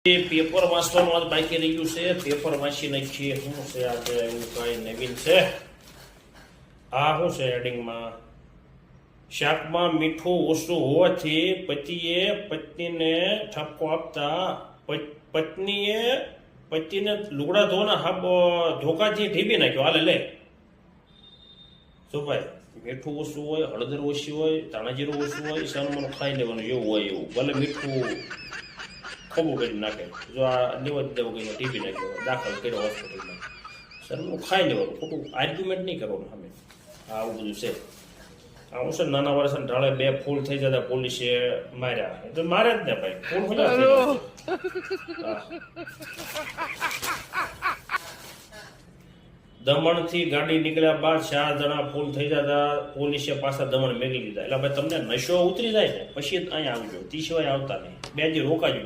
Paper વાંચવાનું આજ બાકી રહ્યું છે. પેપર વાંચી નાખીએ. શું છે આજે એવું કઈ નવીન છે? આ શું છે હેડિંગમાં? શાકમાં મીઠું ઓછું હોવાથી પતિએ પત્નીને ઠપકો આપતા પત્નીએ પતિને લુગડા ધોવાના ધોકાથી ઢીબી નાખ્યો. હાલે લે જો ભાઈ, મીઠું ઓછું હોય, હળદર ઓછી હોય, ધાણાજીરું ઓછું હોય, સનમન ખાઈ લેવાનું એવું હોય. એવું ભલે મીઠું ખોબું કરી નાખે. જો આ લેવા દેવું કઈ ટીપી નાખ્યો, દાખલ કર્યો હોસ્પિટલમાં, સરનું ખાઈ લેવાનું. ખોટું આર્ગ્યુમેન્ટ નહીં કરવાનું સામે. આવું બધું છે. આવું છે નાના વર્ષ ઢાળે 2 ફૂલ થઈ જતા પોલીસે માર્યા. એ તો મારે જ ને ભાઈ, ફૂલ દમણ થી ગાડી નીકળ્યા બાદ 4 જણા ફૂલ થઈ જતા પોલીસે પાછા દમણ મેળવી દીધા. એટલે ભાઈ તમને નશો ઉતરી જાય ને પછી અહીંયા આવજો, તે સિવાય આવતા નહીં. 2 દી રોકાજો.